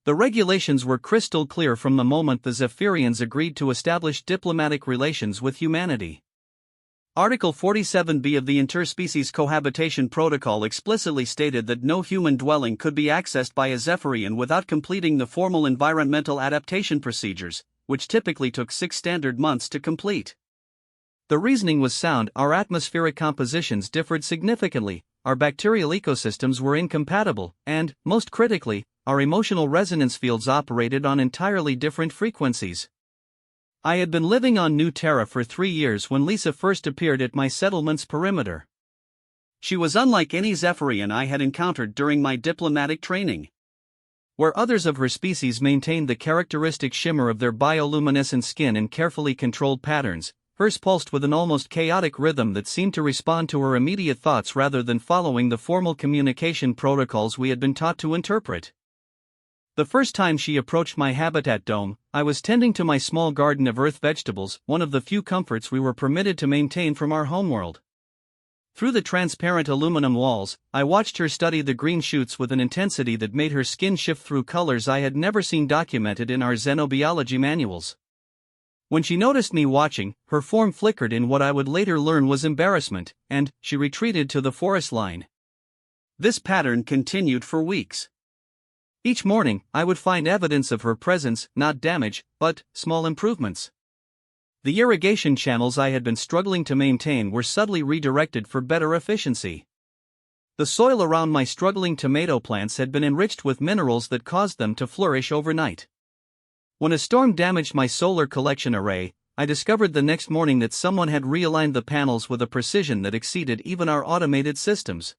The regulations were crystal clear from the moment the Zephyrians agreed to establish diplomatic relations with humanity. Article 47b of the Interspecies Cohabitation Protocol explicitly stated that no human dwelling could be accessed by a Zephyrian without completing the formal environmental adaptation procedures, which typically took 6 standard months to complete. The reasoning was sound. Our atmospheric compositions differed significantly, our bacterial ecosystems were incompatible, and, most critically, our emotional resonance fields operated on entirely different frequencies. I had been living on New Terra for 3 years when Lisa first appeared at my settlement's perimeter. She was unlike any Zephyrian I had encountered during my diplomatic training. Where others of her species maintained the characteristic shimmer of their bioluminescent skin in carefully controlled patterns, hers pulsed with an almost chaotic rhythm that seemed to respond to her immediate thoughts rather than following the formal communication protocols we had been taught to interpret. The first time she approached my habitat dome, I was tending to my small garden of earth vegetables, one of the few comforts we were permitted to maintain from our homeworld. Through the transparent aluminum walls, I watched her study the green shoots with an intensity that made her skin shift through colors I had never seen documented in our xenobiology manuals. When she noticed me watching, her form flickered in what I would later learn was embarrassment, and she retreated to the forest line. This pattern continued for weeks. Each morning, I would find evidence of her presence, not damage, but small improvements. The irrigation channels I had been struggling to maintain were subtly redirected for better efficiency. The soil around my struggling tomato plants had been enriched with minerals that caused them to flourish overnight. When a storm damaged my solar collection array, I discovered the next morning that someone had realigned the panels with a precision that exceeded even our automated systems.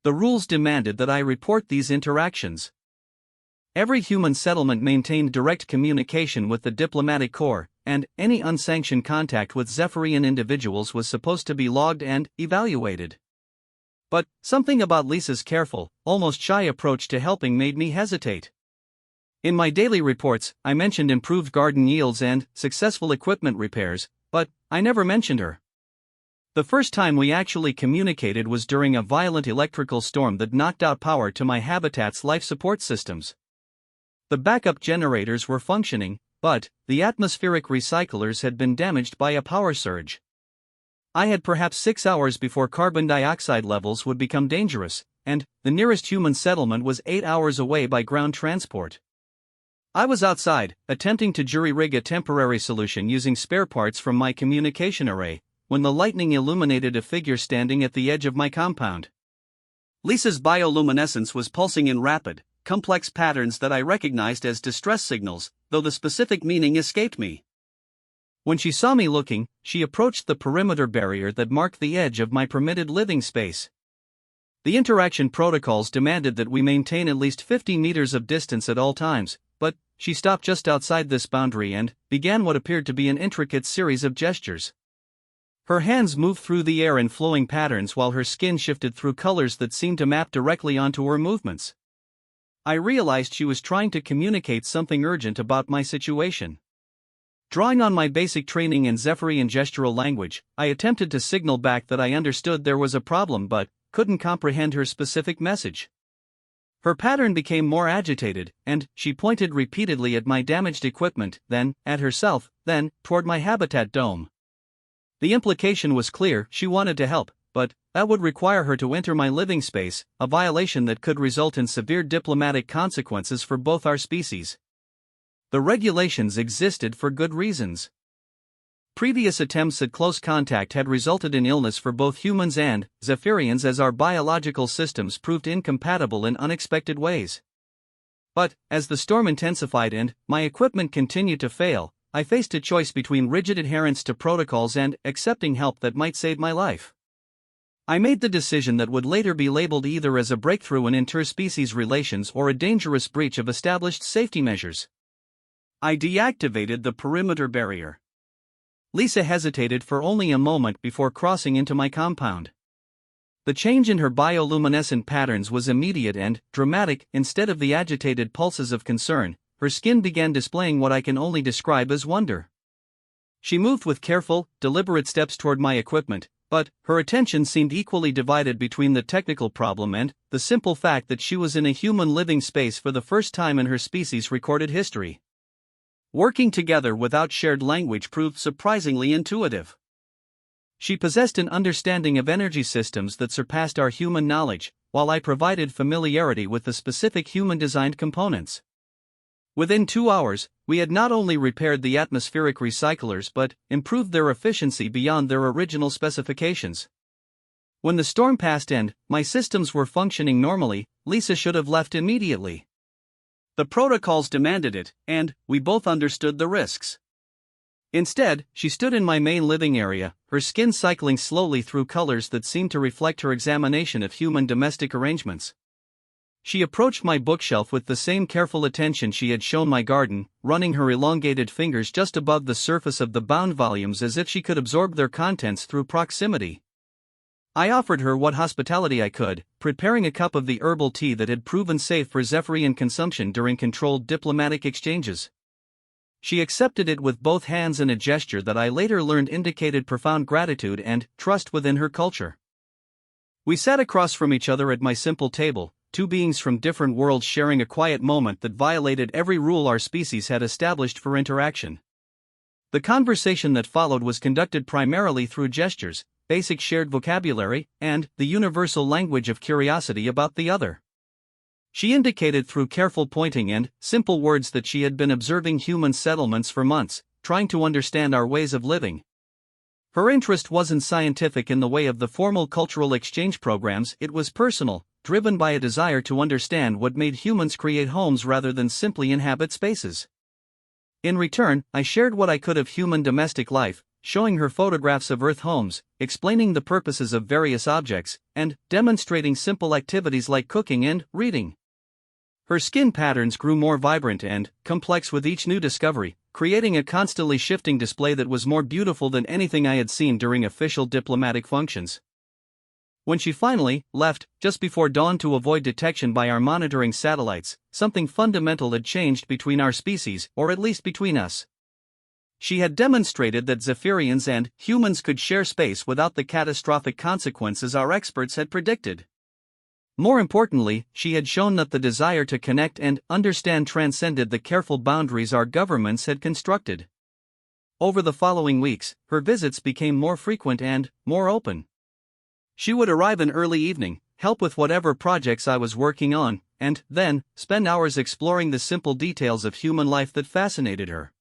The rules demanded that I report these interactions. Every human settlement maintained direct communication with the diplomatic corps, and any unsanctioned contact with Zephyrian individuals was supposed to be logged and evaluated. But something about Lisa's careful, almost shy approach to helping made me hesitate. In my daily reports, I mentioned improved garden yields and successful equipment repairs, but I never mentioned her. The first time we actually communicated was during a violent electrical storm that knocked out power to my habitat's life support systems. The backup generators were functioning, but the atmospheric recyclers had been damaged by a power surge. I had perhaps 6 hours before carbon dioxide levels would become dangerous, and the nearest human settlement was 8 hours away by ground transport. I was outside, attempting to jury-rig a temporary solution using spare parts from my communication array, when the lightning illuminated a figure standing at the edge of my compound. Lisa's bioluminescence was pulsing in rapid, complex patterns that I recognized as distress signals, though the specific meaning escaped me. When she saw me looking, she approached the perimeter barrier that marked the edge of my permitted living space. The interaction protocols demanded that we maintain at least 50 meters of distance at all times, but she stopped just outside this boundary and began what appeared to be an intricate series of gestures. Her hands moved through the air in flowing patterns while her skin shifted through colors that seemed to map directly onto her movements. I realized she was trying to communicate something urgent about my situation. Drawing on my basic training in Zephyrian gestural language, I attempted to signal back that I understood there was a problem but couldn't comprehend her specific message. Her pattern became more agitated, and she pointed repeatedly at my damaged equipment, then at herself, then toward my habitat dome. The implication was clear: she wanted to help, but that would require her to enter my living space, a violation that could result in severe diplomatic consequences for both our species. The regulations existed for good reasons. Previous attempts at close contact had resulted in illness for both humans and Zephyrians as our biological systems proved incompatible in unexpected ways. But, as the storm intensified and my equipment continued to fail, I faced a choice between rigid adherence to protocols and accepting help that might save my life. I made the decision that would later be labeled either as a breakthrough in interspecies relations or a dangerous breach of established safety measures. I deactivated the perimeter barrier. Lisa hesitated for only a moment before crossing into my compound. The change in her bioluminescent patterns was immediate and dramatic. Instead of the agitated pulses of concern, her skin began displaying what I can only describe as wonder. She moved with careful, deliberate steps toward my equipment, but her attention seemed equally divided between the technical problem and the simple fact that she was in a human living space for the first time in her species' recorded history. Working together without shared language proved surprisingly intuitive. She possessed an understanding of energy systems that surpassed our human knowledge, while I provided familiarity with the specific human-designed components. Within 2 hours, we had not only repaired the atmospheric recyclers but improved their efficiency beyond their original specifications. When the storm passed and my systems were functioning normally, Lisa should have left immediately. The protocols demanded it, and we both understood the risks. Instead, she stood in my main living area, her skin cycling slowly through colors that seemed to reflect her examination of human domestic arrangements. She approached my bookshelf with the same careful attention she had shown my garden, running her elongated fingers just above the surface of the bound volumes as if she could absorb their contents through proximity. I offered her what hospitality I could, preparing a cup of the herbal tea that had proven safe for Zephyrian consumption during controlled diplomatic exchanges. She accepted it with both hands in a gesture that I later learned indicated profound gratitude and trust within her culture. We sat across from each other at my simple table, two beings from different worlds sharing a quiet moment that violated every rule our species had established for interaction. The conversation that followed was conducted primarily through gestures, basic shared vocabulary, and the universal language of curiosity about the other. She indicated through careful pointing and simple words that she had been observing human settlements for months, trying to understand our ways of living. Her interest wasn't scientific in the way of the formal cultural exchange programs, it was personal, driven by a desire to understand what made humans create homes rather than simply inhabit spaces. In return, I shared what I could of human domestic life, showing her photographs of Earth homes, explaining the purposes of various objects, and demonstrating simple activities like cooking and reading. Her skin patterns grew more vibrant and complex with each new discovery, creating a constantly shifting display that was more beautiful than anything I had seen during official diplomatic functions. When she finally left, just before dawn to avoid detection by our monitoring satellites, something fundamental had changed between our species, or at least between us. She had demonstrated that Zephyrians and humans could share space without the catastrophic consequences our experts had predicted. More importantly, she had shown that the desire to connect and understand transcended the careful boundaries our governments had constructed. Over the following weeks, her visits became more frequent and more open. She would arrive in early evening, help with whatever projects I was working on, and then spend hours exploring the simple details of human life that fascinated her.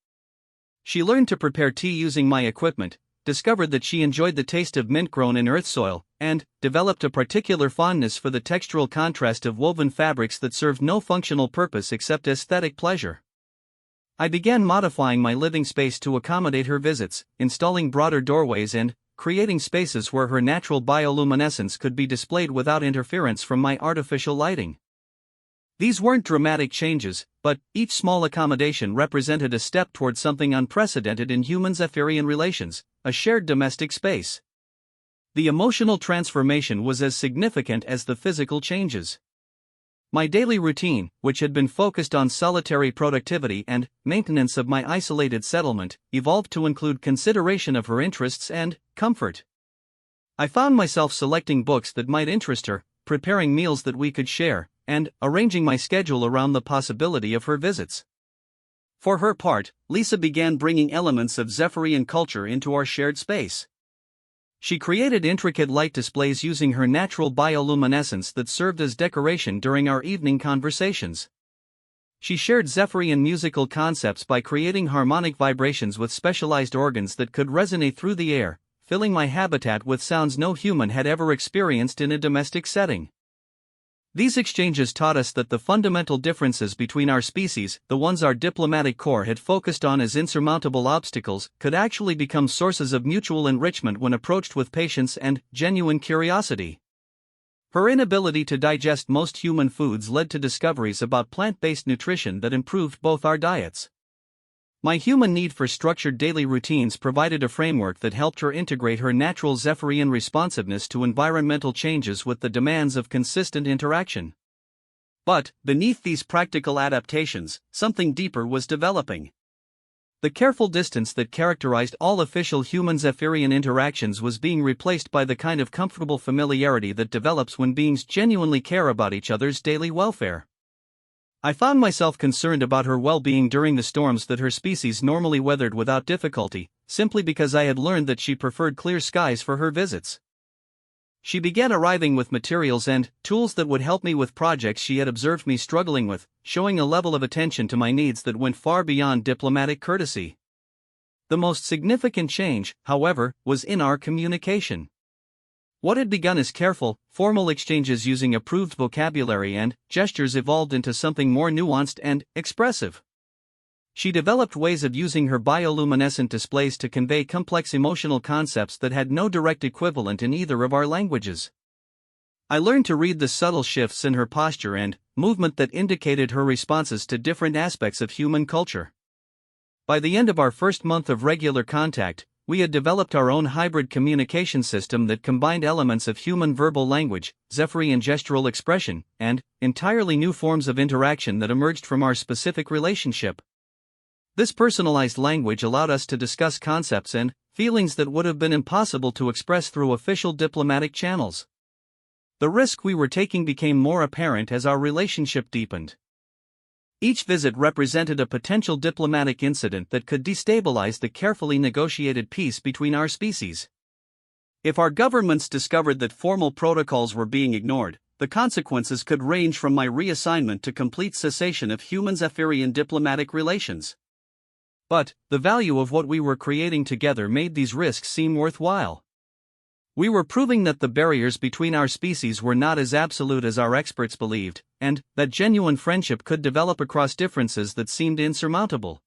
She learned to prepare tea using my equipment, discovered that she enjoyed the taste of mint grown in earth soil, and developed a particular fondness for the textural contrast of woven fabrics that served no functional purpose except aesthetic pleasure. I began modifying my living space to accommodate her visits, installing broader doorways and creating spaces where her natural bioluminescence could be displayed without interference from my artificial lighting. These weren't dramatic changes, but each small accommodation represented a step toward something unprecedented in human-Zephyrian relations, a shared domestic space. The emotional transformation was as significant as the physical changes. My daily routine, which had been focused on solitary productivity and maintenance of my isolated settlement, evolved to include consideration of her interests and comfort. I found myself selecting books that might interest her, preparing meals that we could share, and arranging my schedule around the possibility of her visits. For her part, Lisa began bringing elements of Zephyrian culture into our shared space. She created intricate light displays using her natural bioluminescence that served as decoration during our evening conversations. She shared Zephyrian musical concepts by creating harmonic vibrations with specialized organs that could resonate through the air, filling my habitat with sounds no human had ever experienced in a domestic setting. These exchanges taught us that the fundamental differences between our species, the ones our diplomatic corps had focused on as insurmountable obstacles, could actually become sources of mutual enrichment when approached with patience and genuine curiosity. Her inability to digest most human foods led to discoveries about plant-based nutrition that improved both our diets. My human need for structured daily routines provided a framework that helped her integrate her natural Zephyrian responsiveness to environmental changes with the demands of consistent interaction. But, beneath these practical adaptations, something deeper was developing. The careful distance that characterized all official human-Zephyrian interactions was being replaced by the kind of comfortable familiarity that develops when beings genuinely care about each other's daily welfare. I found myself concerned about her well-being during the storms that her species normally weathered without difficulty, simply because I had learned that she preferred clear skies for her visits. She began arriving with materials and tools that would help me with projects she had observed me struggling with, showing a level of attention to my needs that went far beyond diplomatic courtesy. The most significant change, however, was in our communication. What had begun as careful, formal exchanges using approved vocabulary and gestures evolved into something more nuanced and expressive. She developed ways of using her bioluminescent displays to convey complex emotional concepts that had no direct equivalent in either of our languages. I learned to read the subtle shifts in her posture and movement that indicated her responses to different aspects of human culture. By the end of our first month of regular contact, we had developed our own hybrid communication system that combined elements of human verbal language, Zephyrian gestural expression, and entirely new forms of interaction that emerged from our specific relationship. This personalized language allowed us to discuss concepts and feelings that would have been impossible to express through official diplomatic channels. The risk we were taking became more apparent as our relationship deepened. Each visit represented a potential diplomatic incident that could destabilize the carefully negotiated peace between our species. If our governments discovered that formal protocols were being ignored, the consequences could range from my reassignment to complete cessation of human-Zephyrian diplomatic relations. But the value of what we were creating together made these risks seem worthwhile. We were proving that the barriers between our species were not as absolute as our experts believed, and that genuine friendship could develop across differences that seemed insurmountable.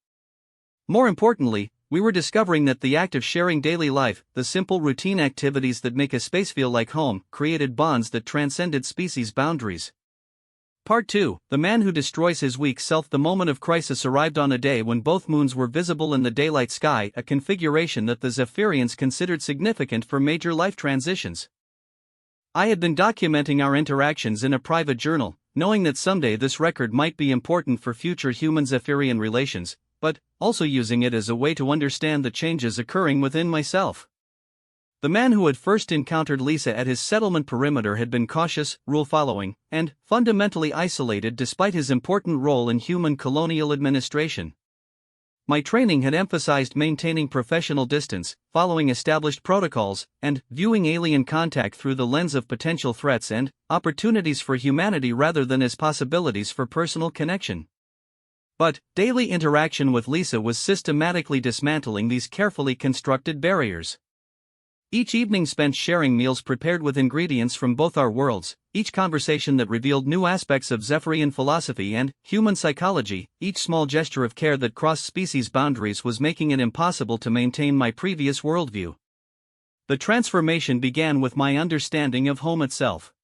More importantly, we were discovering that the act of sharing daily life, the simple routine activities that make a space feel like home, created bonds that transcended species boundaries. Part 2. The man who destroys his weak self. The moment of crisis arrived on a day when both moons were visible in the daylight sky, a configuration that the Zephyrians considered significant for major life transitions. I had been documenting our interactions in a private journal, knowing that someday this record might be important for future human-Zephyrian relations, but also using it as a way to understand the changes occurring within myself. The man who had first encountered Lisa at his settlement perimeter had been cautious, rule-following, and fundamentally isolated despite his important role in human colonial administration. My training had emphasized maintaining professional distance, following established protocols, and viewing alien contact through the lens of potential threats and opportunities for humanity rather than as possibilities for personal connection. But daily interaction with Lisa was systematically dismantling these carefully constructed barriers. Each evening spent sharing meals prepared with ingredients from both our worlds, each conversation that revealed new aspects of Zephyrian philosophy and human psychology, each small gesture of care that crossed species boundaries was making it impossible to maintain my previous worldview. The transformation began with my understanding of home itself.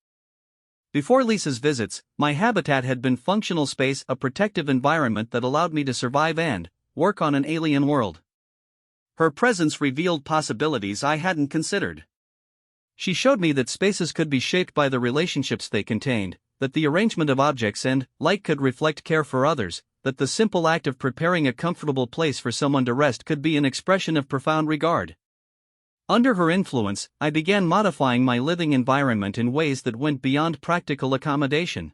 Before Lisa's visits, my habitat had been functional space, a protective environment that allowed me to survive and work on an alien world. Her presence revealed possibilities I hadn't considered. She showed me that spaces could be shaped by the relationships they contained, that the arrangement of objects and light could reflect care for others, that the simple act of preparing a comfortable place for someone to rest could be an expression of profound regard. Under her influence, I began modifying my living environment in ways that went beyond practical accommodation.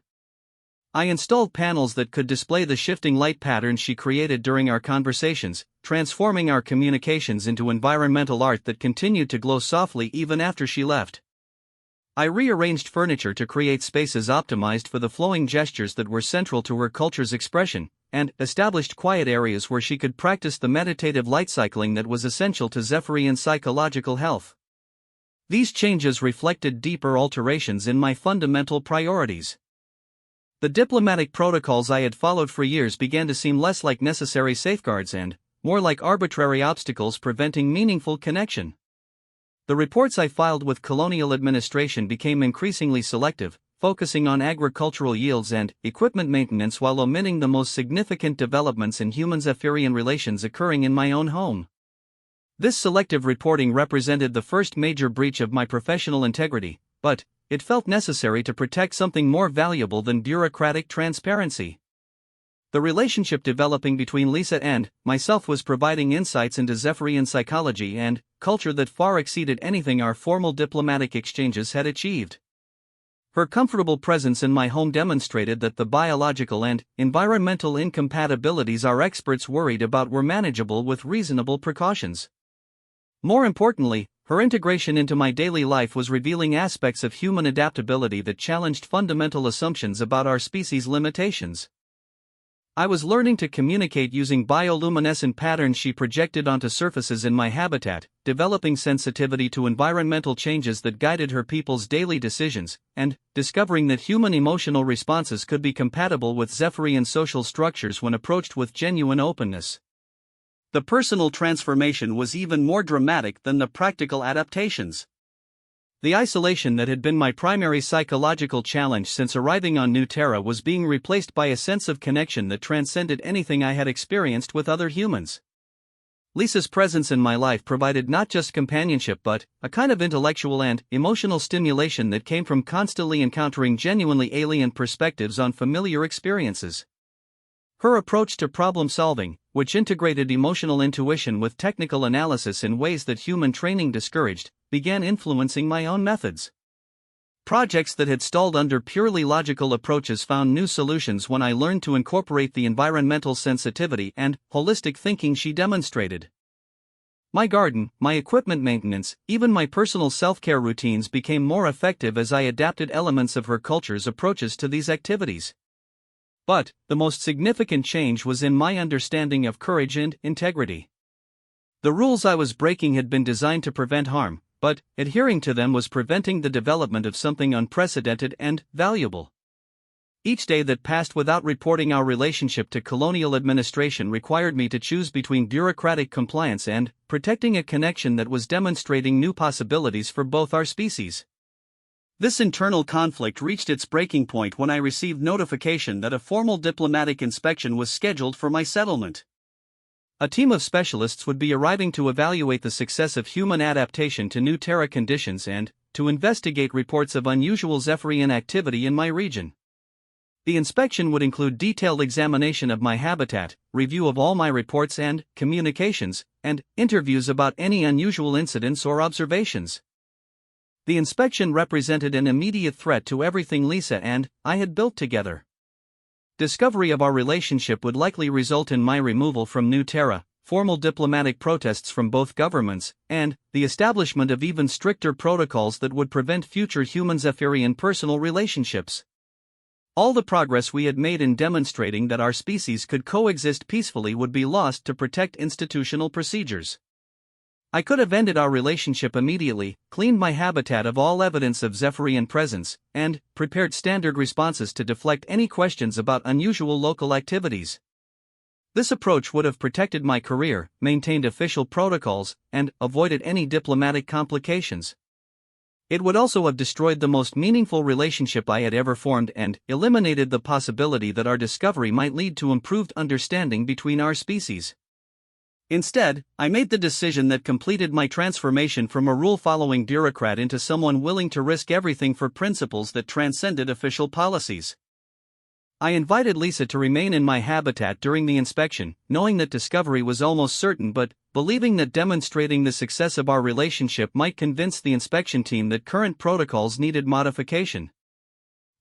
I installed panels that could display the shifting light patterns she created during our conversations, transforming our communications into environmental art that continued to glow softly even after she left. I rearranged furniture to create spaces optimized for the flowing gestures that were central to her culture's expression, and established quiet areas where she could practice the meditative light cycling that was essential to Zephyrian psychological health. These changes reflected deeper alterations in my fundamental priorities. The diplomatic protocols I had followed for years began to seem less like necessary safeguards and more like arbitrary obstacles preventing meaningful connection. The reports I filed with colonial administration became increasingly selective, focusing on agricultural yields and equipment maintenance while omitting the most significant developments in human-Zephyrian relations occurring in my own home. This selective reporting represented the first major breach of my professional integrity, but it felt necessary to protect something more valuable than bureaucratic transparency. The relationship developing between Lisa and myself was providing insights into Zephyrian psychology and culture that far exceeded anything our formal diplomatic exchanges had achieved. Her comfortable presence in my home demonstrated that the biological and environmental incompatibilities our experts worried about were manageable with reasonable precautions. More importantly, her integration into my daily life was revealing aspects of human adaptability that challenged fundamental assumptions about our species' limitations. I was learning to communicate using bioluminescent patterns she projected onto surfaces in my habitat, developing sensitivity to environmental changes that guided her people's daily decisions, and discovering that human emotional responses could be compatible with Zephyrian social structures when approached with genuine openness. The personal transformation was even more dramatic than the practical adaptations. The isolation that had been my primary psychological challenge since arriving on New Terra was being replaced by a sense of connection that transcended anything I had experienced with other humans. Lisa's presence in my life provided not just companionship but a kind of intellectual and emotional stimulation that came from constantly encountering genuinely alien perspectives on familiar experiences. Her approach to problem solving, which integrated emotional intuition with technical analysis in ways that human training discouraged, began influencing my own methods. Projects that had stalled under purely logical approaches found new solutions when I learned to incorporate the environmental sensitivity and holistic thinking she demonstrated. My garden, my equipment maintenance, even my personal self-care routines became more effective as I adapted elements of her culture's approaches to these activities. But the most significant change was in my understanding of courage and integrity. The rules I was breaking had been designed to prevent harm, but adhering to them was preventing the development of something unprecedented and valuable. Each day that passed without reporting our relationship to colonial administration required me to choose between bureaucratic compliance and protecting a connection that was demonstrating new possibilities for both our species. This internal conflict reached its breaking point when I received notification that a formal diplomatic inspection was scheduled for my settlement. A team of specialists would be arriving to evaluate the success of human adaptation to New Terra conditions and to investigate reports of unusual Zephyrian activity in my region. The inspection would include detailed examination of my habitat, review of all my reports and communications, and interviews about any unusual incidents or observations. The inspection represented an immediate threat to everything Lisa and I had built together. Discovery of our relationship would likely result in my removal from New Terra, formal diplomatic protests from both governments, and the establishment of even stricter protocols that would prevent future human-Zephyrian personal relationships. All the progress we had made in demonstrating that our species could coexist peacefully would be lost to protect institutional procedures. I could have ended our relationship immediately, cleaned my habitat of all evidence of Zephyrian presence, and prepared standard responses to deflect any questions about unusual local activities. This approach would have protected my career, maintained official protocols, and avoided any diplomatic complications. It would also have destroyed the most meaningful relationship I had ever formed and eliminated the possibility that our discovery might lead to improved understanding between our species. Instead, I made the decision that completed my transformation from a rule-following bureaucrat into someone willing to risk everything for principles that transcended official policies. I invited Lisa to remain in my habitat during the inspection, knowing that discovery was almost certain but believing that demonstrating the success of our relationship might convince the inspection team that current protocols needed modification.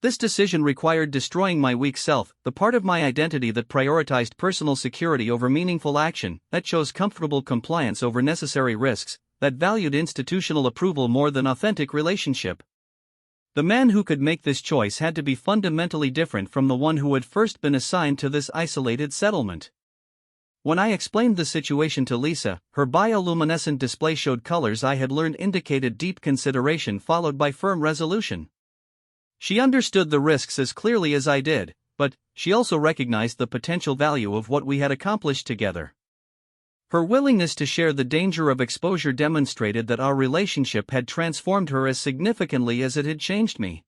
This decision required destroying my weak self, the part of my identity that prioritized personal security over meaningful action, that chose comfortable compliance over necessary risks, that valued institutional approval more than authentic relationship. The man who could make this choice had to be fundamentally different from the one who had first been assigned to this isolated settlement. When I explained the situation to Lisa, her bioluminescent display showed colors I had learned indicated deep consideration followed by firm resolution. She understood the risks as clearly as I did, but she also recognized the potential value of what we had accomplished together. Her willingness to share the danger of exposure demonstrated that our relationship had transformed her as significantly as it had changed me.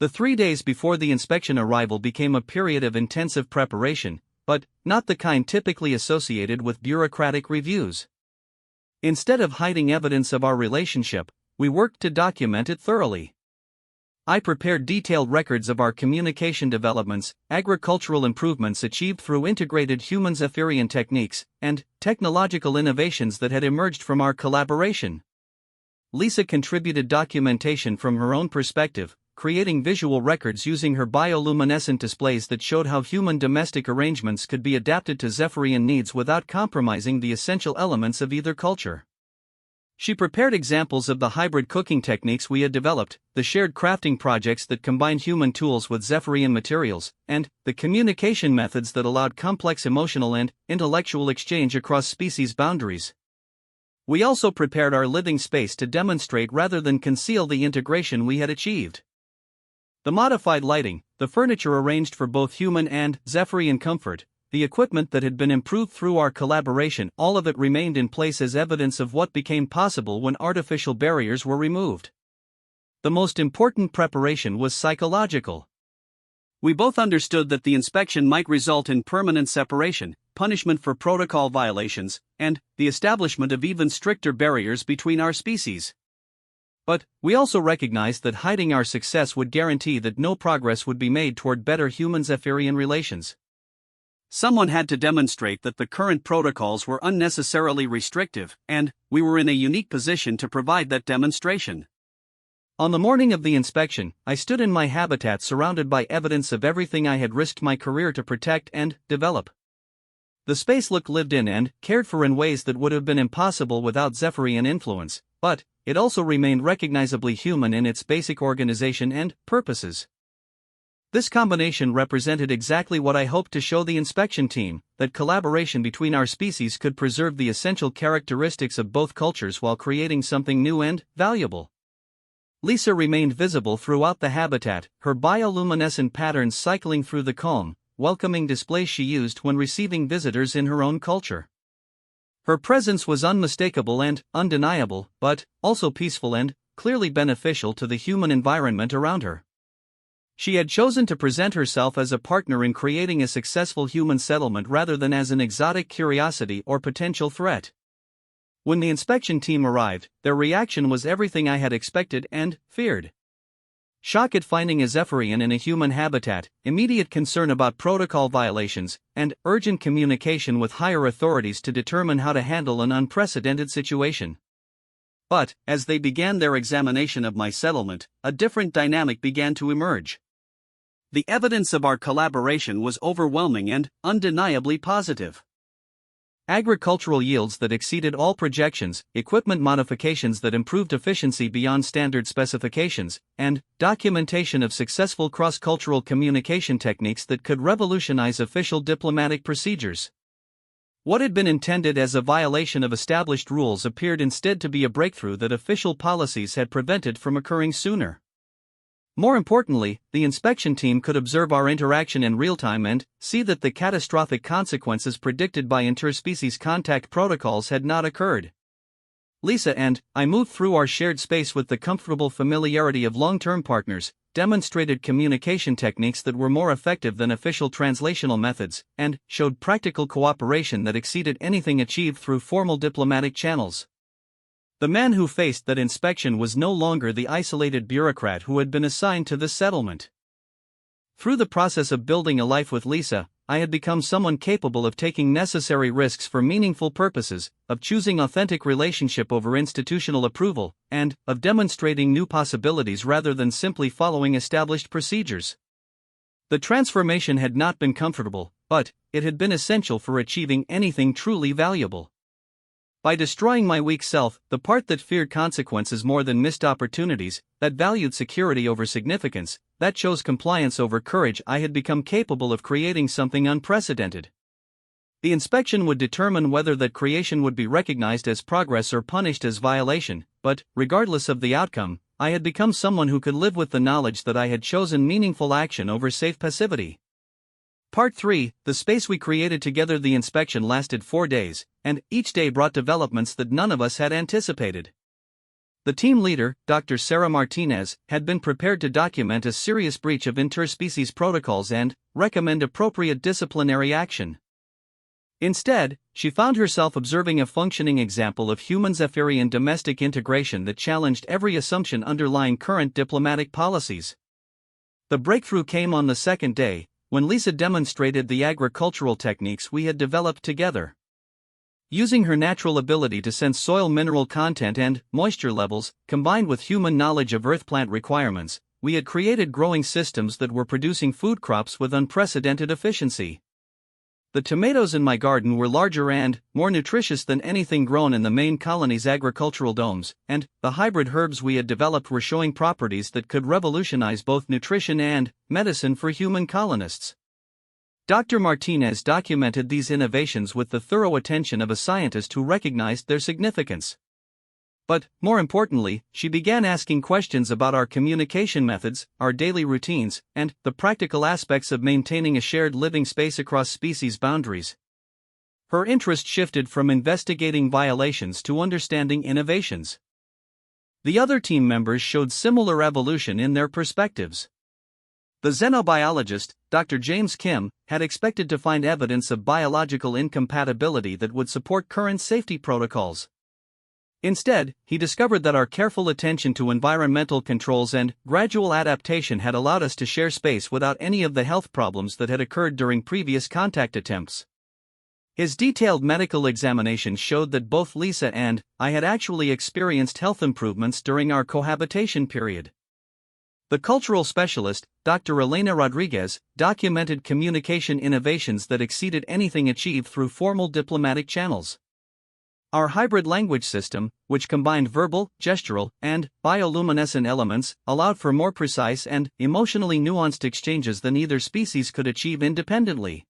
The 3 days before the inspection arrival became a period of intensive preparation, but not the kind typically associated with bureaucratic reviews. Instead of hiding evidence of our relationship, we worked to document it thoroughly. I prepared detailed records of our communication developments, agricultural improvements achieved through integrated human-Zephyrian techniques, and technological innovations that had emerged from our collaboration. Lisa contributed documentation from her own perspective, creating visual records using her bioluminescent displays that showed how human domestic arrangements could be adapted to Zephyrian needs without compromising the essential elements of either culture. She prepared examples of the hybrid cooking techniques we had developed, the shared crafting projects that combined human tools with Zephyrian materials, and the communication methods that allowed complex emotional and intellectual exchange across species boundaries. We also prepared our living space to demonstrate rather than conceal the integration we had achieved. The modified lighting, the furniture arranged for both human and Zephyrian comfort, the equipment that had been improved through our collaboration, all of it remained in place as evidence of what became possible when artificial barriers were removed. The most important preparation was psychological. We both understood that the inspection might result in permanent separation, punishment for protocol violations, and the establishment of even stricter barriers between our species. But we also recognized that hiding our success would guarantee that no progress would be made toward better human-Zephyrian relations. Someone had to demonstrate that the current protocols were unnecessarily restrictive, and we were in a unique position to provide that demonstration. On the morning of the inspection, I stood in my habitat surrounded by evidence of everything I had risked my career to protect and develop. The space looked lived in and cared for in ways that would have been impossible without Zephyrian influence, but it also remained recognizably human in its basic organization and purposes. This combination represented exactly what I hoped to show the inspection team, that collaboration between our species could preserve the essential characteristics of both cultures while creating something new and valuable. Lisa remained visible throughout the habitat, her bioluminescent patterns cycling through the calm, welcoming displays she used when receiving visitors in her own culture. Her presence was unmistakable and undeniable, but also peaceful and clearly beneficial to the human environment around her. She had chosen to present herself as a partner in creating a successful human settlement rather than as an exotic curiosity or potential threat. When the inspection team arrived, their reaction was everything I had expected and feared. Shock at finding a Zephyrian in a human habitat, immediate concern about protocol violations, and urgent communication with higher authorities to determine how to handle an unprecedented situation. But, as they began their examination of my settlement, a different dynamic began to emerge. The evidence of our collaboration was overwhelming and undeniably positive. Agricultural yields that exceeded all projections, equipment modifications that improved efficiency beyond standard specifications, and documentation of successful cross-cultural communication techniques that could revolutionize official diplomatic procedures. What had been intended as a violation of established rules appeared instead to be a breakthrough that official policies had prevented from occurring sooner. More importantly, the inspection team could observe our interaction in real time and see that the catastrophic consequences predicted by interspecies contact protocols had not occurred. Lisa and I moved through our shared space with the comfortable familiarity of long-term partners, demonstrated communication techniques that were more effective than official translational methods, and showed practical cooperation that exceeded anything achieved through formal diplomatic channels. The man who faced that inspection was no longer the isolated bureaucrat who had been assigned to this settlement. Through the process of building a life with Lisa, I had become someone capable of taking necessary risks for meaningful purposes, of choosing authentic relationship over institutional approval, and of demonstrating new possibilities rather than simply following established procedures. The transformation had not been comfortable, but it had been essential for achieving anything truly valuable. By destroying my weak self, the part that feared consequences more than missed opportunities, that valued security over significance, that chose compliance over courage, I had become capable of creating something unprecedented. The inspection would determine whether that creation would be recognized as progress or punished as violation, but, regardless of the outcome, I had become someone who could live with the knowledge that I had chosen meaningful action over safe passivity. Part 3, the space we created together. The inspection lasted 4 days, and each day brought developments that none of us had anticipated. The team leader, Dr. Sarah Martinez, had been prepared to document a serious breach of interspecies protocols and recommend appropriate disciplinary action. Instead, she found herself observing a functioning example of human-Zephyrian domestic integration that challenged every assumption underlying current diplomatic policies. The breakthrough came on the second day, when Lisa demonstrated the agricultural techniques we had developed together. Using her natural ability to sense soil mineral content and moisture levels, combined with human knowledge of earth plant requirements, we had created growing systems that were producing food crops with unprecedented efficiency. The tomatoes in my garden were larger and more nutritious than anything grown in the main colony's agricultural domes, and the hybrid herbs we had developed were showing properties that could revolutionize both nutrition and medicine for human colonists. Dr. Martinez documented these innovations with the thorough attention of a scientist who recognized their significance. But, more importantly, she began asking questions about our communication methods, our daily routines, and the practical aspects of maintaining a shared living space across species boundaries. Her interest shifted from investigating violations to understanding innovations. The other team members showed similar evolution in their perspectives. The xenobiologist, Dr. James Kim, had expected to find evidence of biological incompatibility that would support current safety protocols. Instead, he discovered that our careful attention to environmental controls and gradual adaptation had allowed us to share space without any of the health problems that had occurred during previous contact attempts. His detailed medical examination showed that both Lisa and I had actually experienced health improvements during our cohabitation period. The cultural specialist, Dr. Elena Rodriguez, documented communication innovations that exceeded anything achieved through formal diplomatic channels. Our hybrid language system, which combined verbal, gestural, and bioluminescent elements, allowed for more precise and emotionally nuanced exchanges than either species could achieve independently.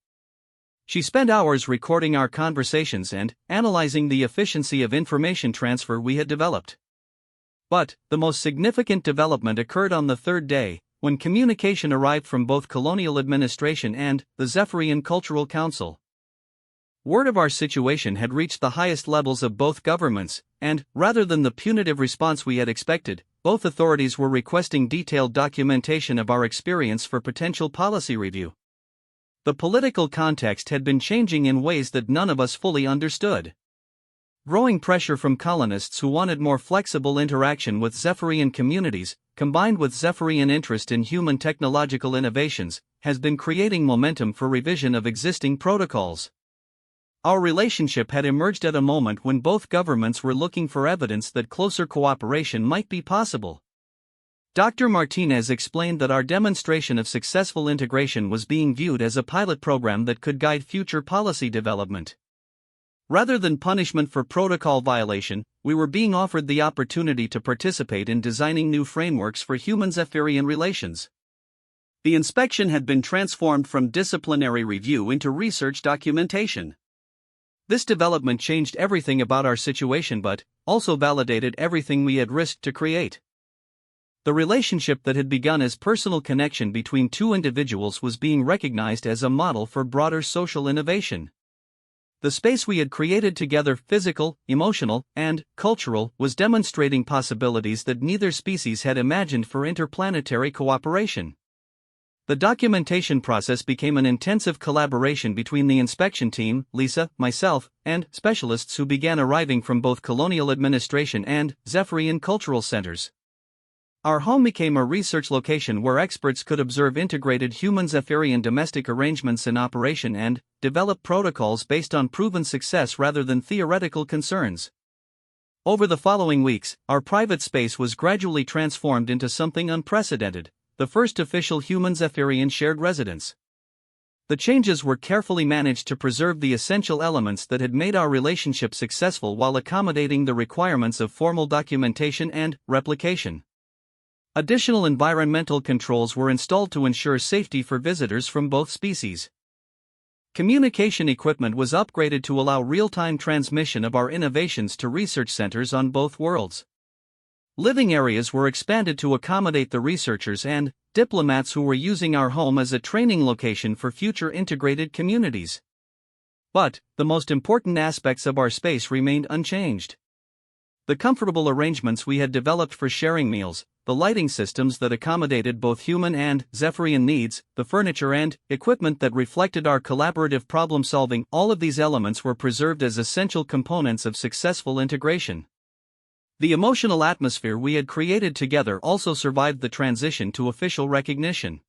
She spent hours recording our conversations and analyzing the efficiency of information transfer we had developed. But the most significant development occurred on the third day, when communication arrived from both colonial administration and the Zephyrian Cultural Council. Word of our situation had reached the highest levels of both governments, and, rather than the punitive response we had expected, both authorities were requesting detailed documentation of our experience for potential policy review. The political context had been changing in ways that none of us fully understood. Growing pressure from colonists who wanted more flexible interaction with Zephyrian communities, combined with Zephyrian interest in human technological innovations, has been creating momentum for revision of existing protocols. Our relationship had emerged at a moment when both governments were looking for evidence that closer cooperation might be possible. Dr. Martinez explained that our demonstration of successful integration was being viewed as a pilot program that could guide future policy development. Rather than punishment for protocol violation, we were being offered the opportunity to participate in designing new frameworks for human-Zephyrian relations. The inspection had been transformed from disciplinary review into research documentation. This development changed everything about our situation but also validated everything we had risked to create. The relationship that had begun as personal connection between two individuals was being recognized as a model for broader social innovation. The space we had created together, physical, emotional, and cultural, was demonstrating possibilities that neither species had imagined for interplanetary cooperation. The documentation process became an intensive collaboration between the inspection team, Lisa, myself, and specialists who began arriving from both colonial administration and Zephyrian cultural centers. Our home became a research location where experts could observe integrated human-Zephyrian domestic arrangements in operation and develop protocols based on proven success rather than theoretical concerns. Over the following weeks, our private space was gradually transformed into something unprecedented, the first official human-Zephyrian shared residence. The changes were carefully managed to preserve the essential elements that had made our relationship successful while accommodating the requirements of formal documentation and replication. Additional environmental controls were installed to ensure safety for visitors from both species. Communication equipment was upgraded to allow real-time transmission of our innovations to research centers on both worlds. Living areas were expanded to accommodate the researchers and diplomats who were using our home as a training location for future integrated communities. But the most important aspects of our space remained unchanged. The comfortable arrangements we had developed for sharing meals, the lighting systems that accommodated both human and Zephyrian needs, the furniture and equipment that reflected our collaborative problem-solving, all of these elements were preserved as essential components of successful integration. The emotional atmosphere we had created together also survived the transition to official recognition.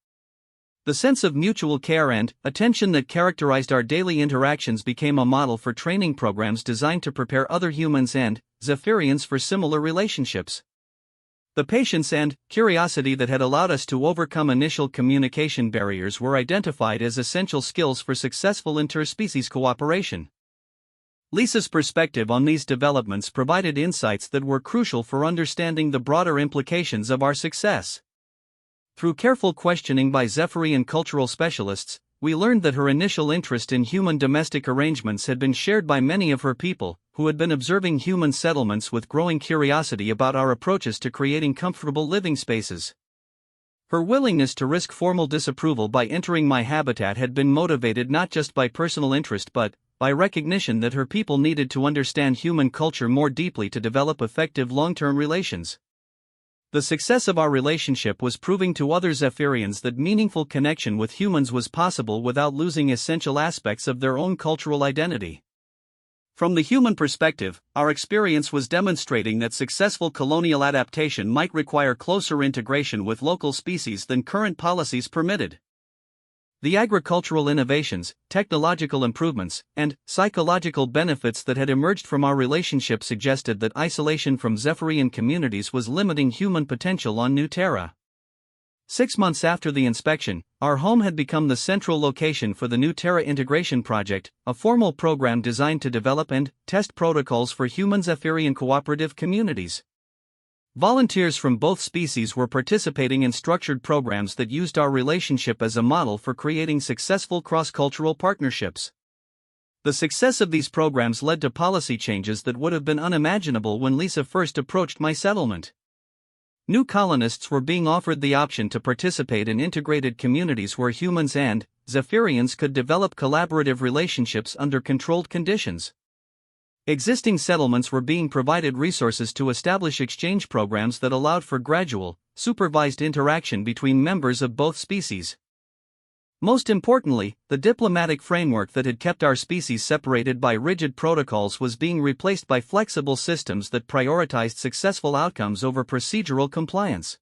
The sense of mutual care and attention that characterized our daily interactions became a model for training programs designed to prepare other humans and Zephyrians for similar relationships. The patience and curiosity that had allowed us to overcome initial communication barriers were identified as essential skills for successful interspecies cooperation. Lisa's perspective on these developments provided insights that were crucial for understanding the broader implications of our success. Through careful questioning by Zephyrian cultural specialists, we learned that her initial interest in human domestic arrangements had been shared by many of her people, who had been observing human settlements with growing curiosity about our approaches to creating comfortable living spaces. Her willingness to risk formal disapproval by entering my habitat had been motivated not just by personal interest but by recognition that her people needed to understand human culture more deeply to develop effective long-term relations. The success of our relationship was proving to other Zephyrians that meaningful connection with humans was possible without losing essential aspects of their own cultural identity. From the human perspective, our experience was demonstrating that successful colonial adaptation might require closer integration with local species than current policies permitted. The agricultural innovations, technological improvements, and psychological benefits that had emerged from our relationship suggested that isolation from Zephyrian communities was limiting human potential on New Terra. 6 months after the inspection, our home had become the central location for the New Terra Integration Project, a formal program designed to develop and test protocols for human Zephyrian cooperative communities. Volunteers from both species were participating in structured programs that used our relationship as a model for creating successful cross-cultural partnerships. The success of these programs led to policy changes that would have been unimaginable when Lisa first approached my settlement. New colonists were being offered the option to participate in integrated communities where humans and Zephyrians could develop collaborative relationships under controlled conditions. Existing settlements were being provided resources to establish exchange programs that allowed for gradual, supervised interaction between members of both species. Most importantly, the diplomatic framework that had kept our species separated by rigid protocols was being replaced by flexible systems that prioritized successful outcomes over procedural compliance.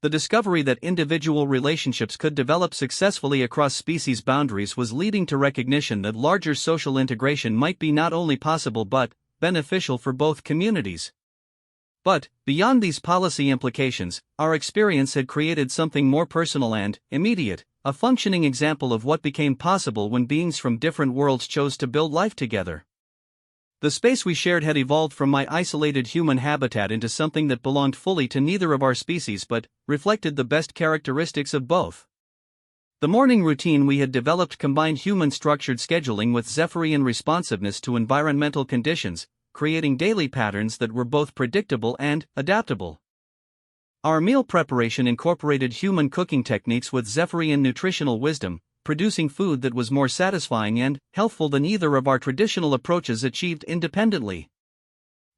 The discovery that individual relationships could develop successfully across species boundaries was leading to recognition that larger social integration might be not only possible but beneficial for both communities. But, beyond these policy implications, our experience had created something more personal and immediate, a functioning example of what became possible when beings from different worlds chose to build life together. The space we shared had evolved from my isolated human habitat into something that belonged fully to neither of our species but reflected the best characteristics of both. The morning routine we had developed combined human structured scheduling with Zephyrian responsiveness to environmental conditions, creating daily patterns that were both predictable and adaptable. Our meal preparation incorporated human cooking techniques with Zephyrian nutritional wisdom, producing food that was more satisfying and healthful than either of our traditional approaches achieved independently.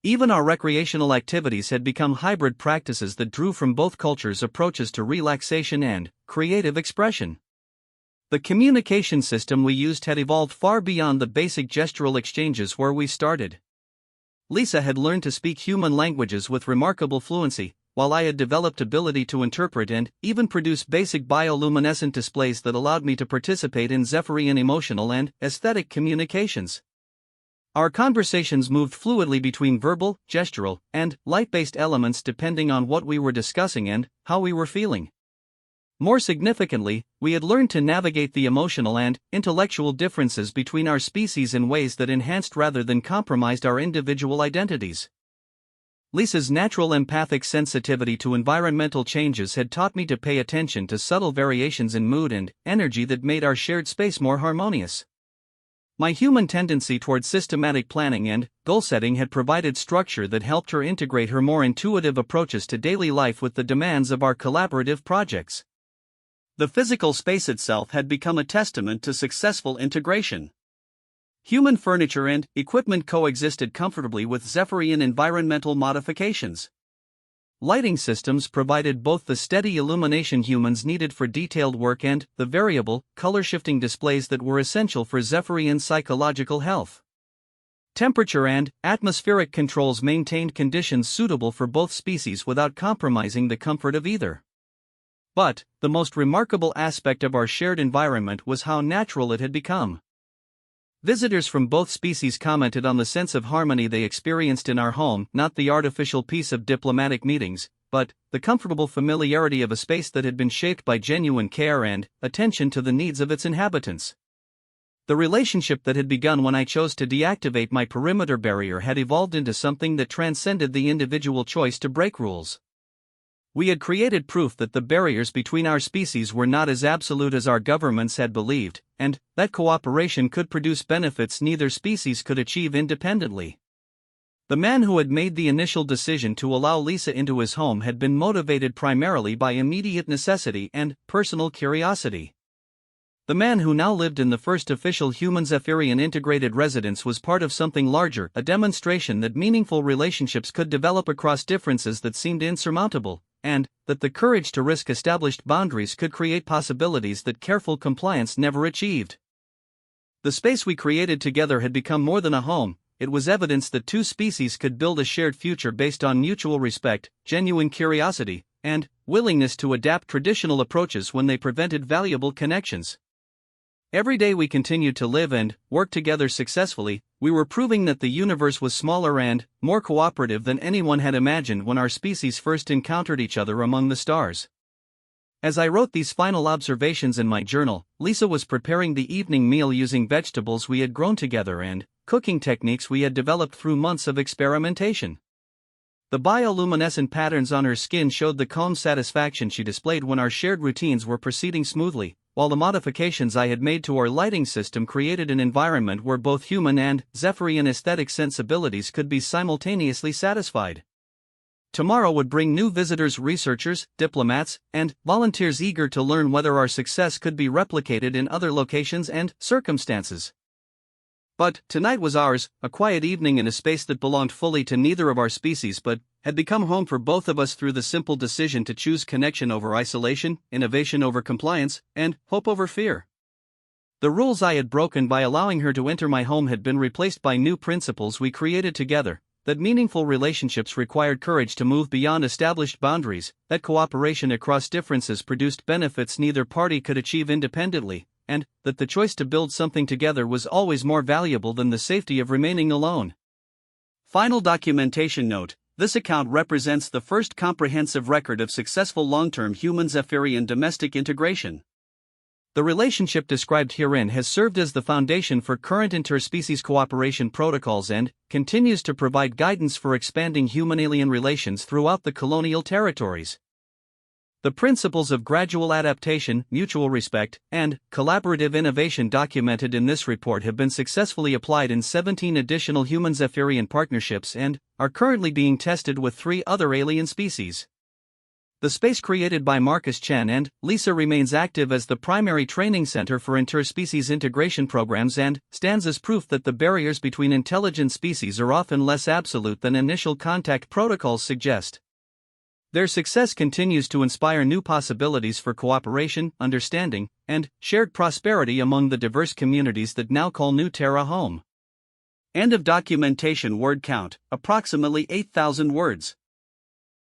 Even our recreational activities had become hybrid practices that drew from both cultures' approaches to relaxation and creative expression. The communication system we used had evolved far beyond the basic gestural exchanges where we started. Lisa had learned to speak human languages with remarkable fluency, while I had developed ability to interpret and even produce basic bioluminescent displays that allowed me to participate in Zephyrian emotional and aesthetic communications. Our conversations moved fluidly between verbal, gestural, and light-based elements depending on what we were discussing and how we were feeling. More significantly, we had learned to navigate the emotional and intellectual differences between our species in ways that enhanced rather than compromised our individual identities. Lisa's natural empathic sensitivity to environmental changes had taught me to pay attention to subtle variations in mood and energy that made our shared space more harmonious. My human tendency toward systematic planning and goal setting had provided structure that helped her integrate her more intuitive approaches to daily life with the demands of our collaborative projects. The physical space itself had become a testament to successful integration. Human furniture and equipment coexisted comfortably with Zephyrian environmental modifications. Lighting systems provided both the steady illumination humans needed for detailed work and the variable, color-shifting displays that were essential for Zephyrian psychological health. Temperature and atmospheric controls maintained conditions suitable for both species without compromising the comfort of either. But, the most remarkable aspect of our shared environment was how natural it had become. Visitors from both species commented on the sense of harmony they experienced in our home, not the artificial peace of diplomatic meetings, but the comfortable familiarity of a space that had been shaped by genuine care and attention to the needs of its inhabitants. The relationship that had begun when I chose to deactivate my perimeter barrier had evolved into something that transcended the individual choice to break rules. We had created proof that the barriers between our species were not as absolute as our governments had believed, and that cooperation could produce benefits neither species could achieve independently. The man who had made the initial decision to allow Lisa into his home had been motivated primarily by immediate necessity and personal curiosity. The man who now lived in the first official human Zephyrian integrated residence was part of something larger, a demonstration that meaningful relationships could develop across differences that seemed insurmountable, and that the courage to risk established boundaries could create possibilities that careful compliance never achieved. The space we created together had become more than a home. It was evidence that two species could build a shared future based on mutual respect, genuine curiosity, and willingness to adapt traditional approaches when they prevented valuable connections. Every day we continued to live and work together successfully, we were proving that the universe was smaller and more cooperative than anyone had imagined when our species first encountered each other among the stars. As I wrote these final observations in my journal, Lisa was preparing the evening meal using vegetables we had grown together and cooking techniques we had developed through months of experimentation. The bioluminescent patterns on her skin showed the calm satisfaction she displayed when our shared routines were proceeding smoothly, while the modifications I had made to our lighting system created an environment where both human and Zephyrian aesthetic sensibilities could be simultaneously satisfied. Tomorrow would bring new visitors, researchers, diplomats, and volunteers eager to learn whether our success could be replicated in other locations and circumstances. But tonight was ours, a quiet evening in a space that belonged fully to neither of our species but had become home for both of us through the simple decision to choose connection over isolation, innovation over compliance, and hope over fear. The rules I had broken by allowing her to enter my home had been replaced by new principles we created together, that meaningful relationships required courage to move beyond established boundaries, that cooperation across differences produced benefits neither party could achieve independently, and that the choice to build something together was always more valuable than the safety of remaining alone. Final documentation note: this account represents the first comprehensive record of successful long-term human Zephyrian domestic integration. The relationship described herein has served as the foundation for current interspecies cooperation protocols and continues to provide guidance for expanding human-alien relations throughout the colonial territories. The principles of gradual adaptation, mutual respect, and collaborative innovation documented in this report have been successfully applied in 17 additional human Zephyrian partnerships and are currently being tested with 3 other alien species. The space created by Marcus Chen and Lisa remains active as the primary training center for interspecies integration programs and stands as proof that the barriers between intelligent species are often less absolute than initial contact protocols suggest. Their success continues to inspire new possibilities for cooperation, understanding, and shared prosperity among the diverse communities that now call New Terra home. End of documentation. Word count, approximately 8,000 words.